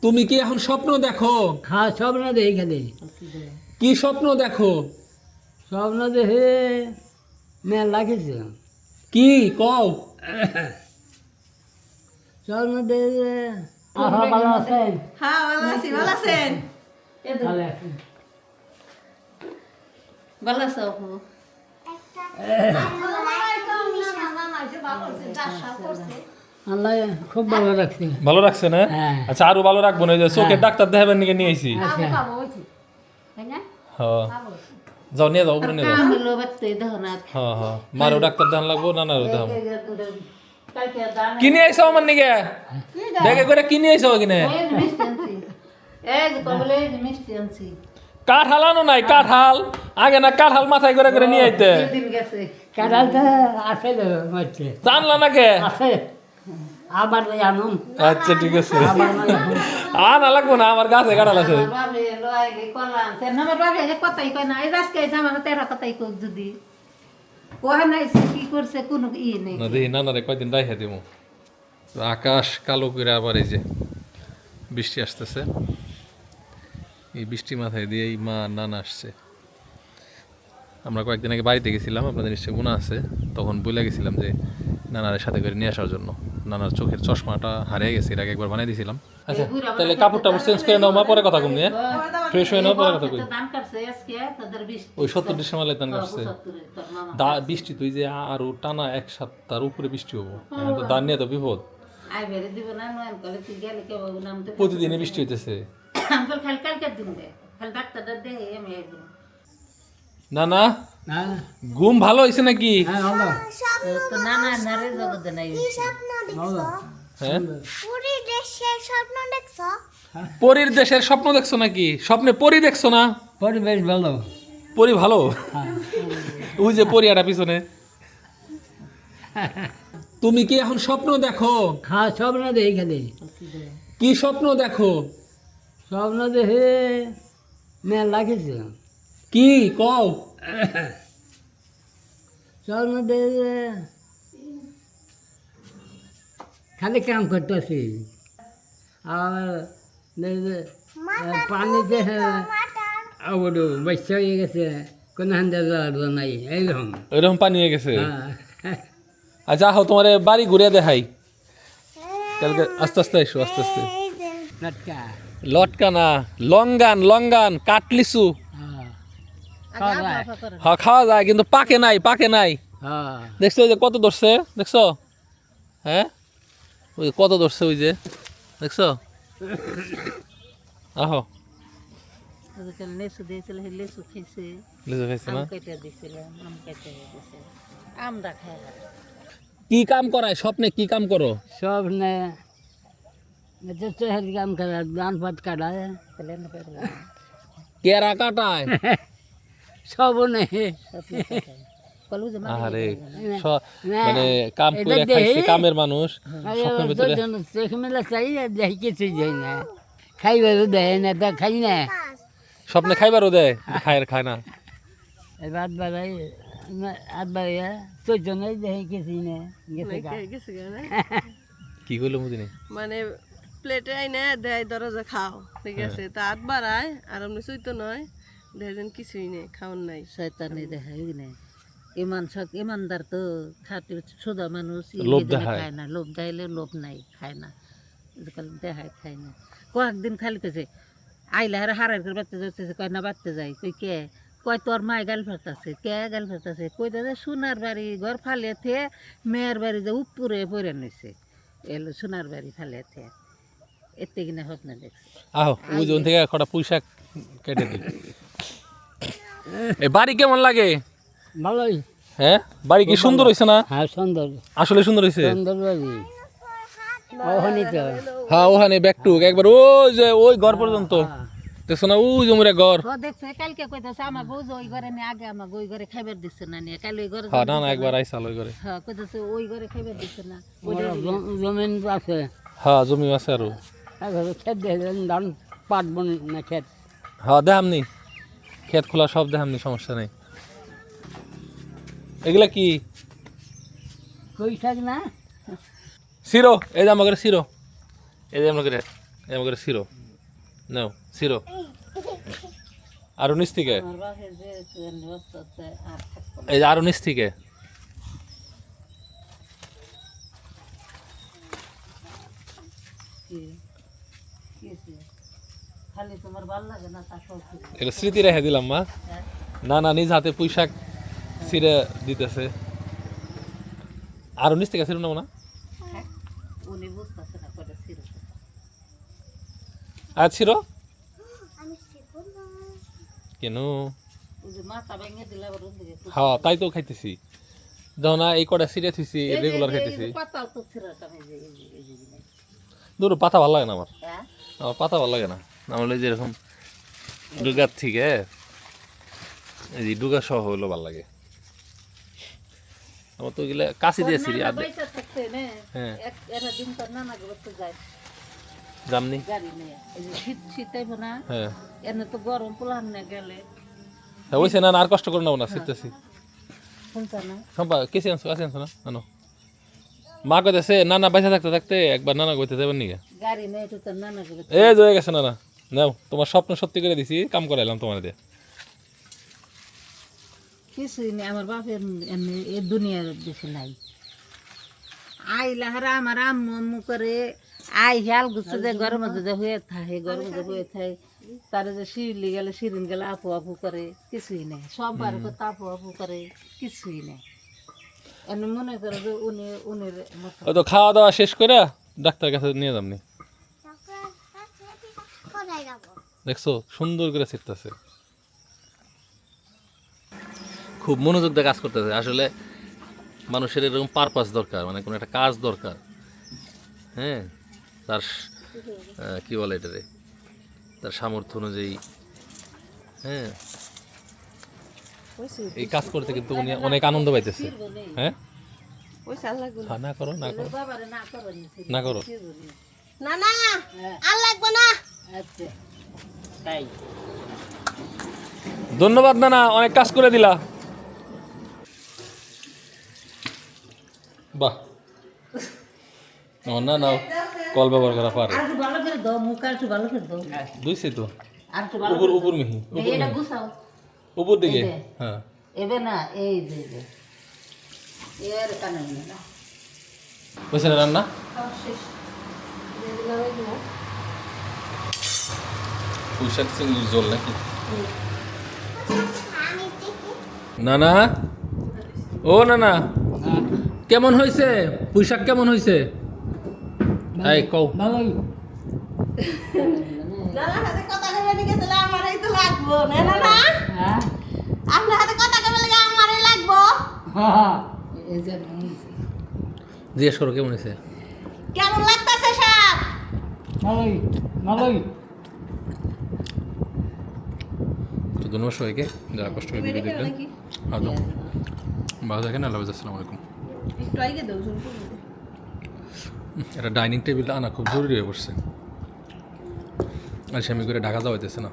তুমি কি এখন স্বপ্ন দেখো? হ্যাঁ স্বপ্ন দেখি খালি কি স্বপ্ন দেখো? স্বপ্ন দেখে মেলা কিছু কি কও? স্বপ্ন দেখে ভালো আছেন হ্যাঁ ভালো আছি, ভালো আছেন? ভালো আছেন ভালো আছো আপু? আল্লাহ খুব ভালো রাখছে ভালো রাখছে না? হ্যাঁ। আচ্ছা আরো ভালো রাখবো না, এই যে চোখের ডাক্তার দেখাবেন নিয়ে নিয়ে আইছি। আচ্ছা হ্যাঁ যাও নিয়ে যাও, উপরে নিয়ে যাও। কাম হলো বাচ্চা দেখো না। হ্যাঁ হ্যাঁ, মারও ডাক্তার দেখান লাগবো, নানারও দেখাবো। কিনে আইসো আমার নিকে? ব্যাগে করে কিনে আইসো কিনে? মিষ্টি আনছি। কাঁঠাল আনো নাই? কাঁঠাল আগে না, কাঁঠাল মাথায় করে করে নিয়ে আইতে। দিন গেছে। কাঁঠালটা আছে তো হচ্ছে জানলা না কে? আছে আবার জানুন আচ্ছা ঠিক আছে, আবার আনা লাগবো না, আমার গাছে কাঁঠাল আছে। আমার বাবা লয় গে কলাম। সে আমার বাবা যে কথাই কয় না। এই আজকে আমার তেরা কথাই কই যদি। কোহা নাই কি করছে কোনো নেই। না দেখি নানারে কয়দিন রাইখা দিব। আকাশ কালো করে আবার এই যে বৃষ্টি আসতেছে, এই বৃষ্টি মাথায় দিয়ে এই মা নানা আসছে। আমরা কয়েকদিন আগে বাড়িতে গেছিলাম, আপনাদের নিশ্চয়ই গুণা আছে, তখন বলে গেছিলাম যে নানার সাথে করে নিয়ে আসার জন্য। নানার চোখের চশমাটা হারিয়ে গেছে, এর আগে একবার বানিয়ে দিয়েছিলাম। আচ্ছা তাহলে কাপড় টাপড় চেঞ্জ করে নাও মা, পরে কথা কম নিয়ে ফ্রেশ হয়ে নাও, পরে কথা কই। দান করছে আজকে তাদের 20 ওই 70 ডিসেম্বর দান করছে। তোর মামা। বৃষ্টি তুই যে আরো টানা এক সপ্তাহ উপরে বৃষ্টি হবো, এখন তো দান নিয়ে তো বিপদ। আই বেরে দিব না নয়ন করে তুই গেলে কে বাবু নাম তো প্রতিদিনই বৃষ্টি হইতেছে। আঙ্কল খাল কালকে দিন দে। খাল ডাক্তারটা দে আমি একদিন। না না, না ঘুম ভালো হয়েছে নাকি? হ্যাঁ হলো তো না না নারে জগতে নাই। হলো হ্যাঁ, পুরীর দেশের স্বপ্ন দেখছো? পরীর দেশের স্বপ্ন দেখছো নাকি? স্বপ্নে পরী দেখছো না? পরিবেশ ভালো পরী ভালো, হ্যাঁ ওই যে পরিয়াটা পিছনে। তুমি কি এখন স্বপ্ন দেখো? হ্যাঁ স্বপ্ন দেখি খালি কি স্বপ্ন দেখো? স্বপ্ন দেখে মেলা কিছু কি কও? স্বপ্ন দেখে খালি কাম করতেছি আর পানিতে আবার বাচ্চা হয়ে গেছে কোনো হান্দা যাওয়ার নাই এইরকম এরকম পানি হয়ে গেছে। হ্যাঁ আচ্ছা আহ, তোমার বাড়ি ঘুরে দেখাই কালকে। আস্তে আস্তে এসো, আস্তে আস্তে। লটকা লটকা না, লঙ্গান, লঙ্গান কাটলিসু। হ্যাঁ আগে খাওয়া আপা করে। হ্যাঁ খাওয়া যায়, কিন্তু পাকে নাই, পাকে নাই। হ্যাঁ দেখছো ওই যে কত ধরছে, দেখছো? হ্যাঁ ওই যে কত ধরছে, ওই যে দেখছো? আহো, ওদেরকে লেসু দিয়েছিল, সেই লেসু খেয়েছে। লিচু খাইছে আম না? কেটে দিয়েছিলাম, আম কেটে দিয়েছে। আমটা খায় না। কি কাম করায় স্বপ্নে, কি কাম করো? সব নে চেহারি কাম করা ধান পাত কাটায় তাহলে এনে পেয়ে কেরা কাটায়? সব নেই কলু যে মাটি আরে না, মানে কাম এটা করে খাইছে দেহে। কামের মানুষ। স্বপ্নের ভিতরে চোখ মেলা চাই দেখি কিছু যাই না খাইবারও দেয় না তা খাই না স্বপ্নে খাইবারও দেয়, খায় আর খায় না। রাত বাড়াই রাত বাড়াইয়া চোদ্দনে দেখি কিছুই না গেছে গা। গেছে গা। কি করলো মুদিনি? মানে প্লেটে আইনে দেয় দরজা খাও, ঠিক আছে, তা হাত বাড়ায় আর এমনি চৈত নয়, দেখেন কিছুই নেই, খাওয়ার নাই। শয়তানি দেখায় না। ইমানদার তো খাতে সোজা মানুষ লোভ এই জন্য দেখায়। খায় না। লোভ দেখাইলে লোভ নাই, খায় না। দেখায় খায় না। কয়েকদিন খালি কেছে আইলে হারার করে বাড়তে যাচ্ছে, কয় না বাড়তে যাই, কই কে, কয় তোর মায় গাল ফেরতাছে, কে গাল ফেরতাছে, কই দাদা সোনার বাড়ি ঘর ফালিয়ে থে মেয়ের বাড়ি যে উপরে পরে নিছে, এলো সোনার বাড়ি ফালিয়ে থে, এতে কিনা স্বপ্ন দেখছে। আহো ওই জন থেকে কটা পুঁইশাক কেটে দিই। এ বাড়ি কেমন লাগে? ভালোই হ্যাঁ বাড়ি কি সুন্দর হয়েছে না? হ্যাঁ সুন্দর আসলে সুন্দর হয়েছে। সুন্দর বাড়ি ওখানে তো হ্যাঁ ওখানে ব্যাক টু একবার ওই যে ওই ঘর পর্যন্ত দেখছো না, ওই জমুরে ঘর। ও দেখছে কালকে কইতাছে আমার বউ যে ওই ঘরে নিয়ে আগে আমার ওই ঘরে খাইবার দিচ্ছে না, নিয়ে কাল ওই ঘরে হ্যাঁ না না একবার আইসাল ওই ঘরে। হ্যাঁ কইতাছে ওই ঘরে খাইবার দিচ্ছে না। জমিন আছে হ্যাঁ জমি আছে আরো। এভাবে খেত দিয়ে ধান পাট বন না খেত হ্যাঁ দেখামনি, ক্ষেত খোলা সব দেখামনি, সমস্যা নেই। এগুলা কি? কই থাক না সিরো, এই যে আমাদের সিরো, এই যে আমাদের এমন করে ছিড়ো নাও ছিড়ো আরো নিচ থেকে আমার বাপের যে অবস্থা আর থাকতো না। এই যে আরো নিচ থেকে কি কি হয়েছে? খালি তোমার ভালো লাগে না তা সব কিছু। এটা স্মৃতি রেখে দিলাম মা না না নিজ হাতে পুঁই শাক ছিঁড়ে দিতেছে আরো নিচ থেকে ছিড়ো না হ্যাঁ? উনি বুঝতেছে না কয়টা ছিল। আর ছিড়ো আমি শিখবো না। কেন ওই যে মাথা ভেঙে দিলে আবার ওদিকে খুব- হ্যাঁ তাই তো খাইতেছি যখন এই কটা ছিঁড়ে থুইছি এই যে- রেগুলার এই যে- এই খাইতেছি যে পাতাও তো ছিঁড়াটাম, এই যে- এই যে- এই যে জিনিস। ধরো পাতা ভালো লাগে না আমার হ্যাঁ? আমার পাতা ভালো লাগে না আমার ওই যে এরকম ডুগার থেকে এই যে ডুগা সহ হইলো ভালো লাগে আমার তো ওইগুলা কাশি দিয়েছি নানা আর বাইচা থাকতে নে, হ্যাঁ। এরা দিন তার নানা ঘুরতে যায় জামনি গাড়ি নিয়ে। এই যে শীত আইব না, হ্যাঁ এনে তো গরম পোলান নিয়ে গেলে হ্যাঁ ওইসে না না আর কষ্ট করে নেবো না শিখতেছি শুনছে না। সম্পা কেসে আনছো কাছে আনছো না নানো মা কইতেছে নানা বাইসা থাকতে থাকতে একবার নানা কইতে যাবেন নিকে গাড়ি নিয়ে তো তার নানা ঘুরতে এই জয়ে গেছে নানা নাও তোমার স্বপ্ন সত্যি করে দিছি কাম করাইলাম তোমার দিয়ে কিছুই নেই। আমার বাপের এমনি এই দুনিয়ার বেশি নাই। আইলা হারা আমার আম্মু আম্মু করে আই হেয়াল গুছে যে ঘরের মধ্যে যে হয়ে থাকে, ঘরের মধ্যে হয়ে থাকে, তারে যে শিরলি গেলে শিরিন গেলে আপু আপু করে, কিছুই নেই। সব বারে করতে আপু আপু করে, কিছুই নেই। এমনি মনে করে যে উনি উনির মতো ওই তো খাওয়া দাওয়া শেষ করে ডাক্তার কাছে নিয়ে যামনি তারপর কোথায় যাবো? দেখছো সুন্দর করে ছিটতেছে খুব মনোযোগ দিয়ে কাজ করতেছে আসলে মানুষের এরকম পারপাস দরকার মানে কোনো একটা কাজ দরকার হ্যাঁ তার কি বলে এটারে তার সামর্থ্য অনুযায়ী হ্যাঁ এই কাজ করতে কিন্তু উনি অনেক আনন্দ পাইতেছে হ্যাঁ ওই চাল লাগবে না। হ্যাঁ, না করো না করো বাবারে না করেন না করো না না আর লাগবে না। আচ্ছা তাই ধন্যবাদ নানা অনেক কাজ করে দিলা বাহ আমার না নাও কল ব্যবহার করা পারে আর একটু ভালো করে দাও, মুখ আর একটু ভালো করে দাও, দুইছে তো আর একটু ভালো উপর উপর মিহি করে এটা গুছাও। উপর দিকে এই যে। হ্যাঁ এবে না এই যে যে এর কানে না বুঝছে না রান্না পুঁইশাক চিংড়ির জল নাকি আমি দেখি। না না ও না না কেমন হয়েছে পুঁইশাক কেমন হয়েছে এই কও ভালোই নানার হাতে কথা কইবে নিকে তাহলে আমার এই তো লাগবো না না না হ্যাঁ আপনার হাতে কথা কইবে লাগে আমারই লাগবো। হ্যাঁ এই যে জিজ্ঞেস করো কেমন হয়েছে কেমন লাগতাছে শাক? ভালোই ভালোই তো ধন্যবাদ সবাইকে যারা কষ্ট করে ভিডিও দেখলেন নাকি হয়তো ভালো থাকেন আল্লাহ হাফেজ, আসসালামু আলাইকুম একটু আগে দাও শুন। এটা ডাইনিং টেবিলটা আনা খুব জরুরি হয়ে পড়ছে আর সেমি করে ঢাকা যাওয়া হইতেছে না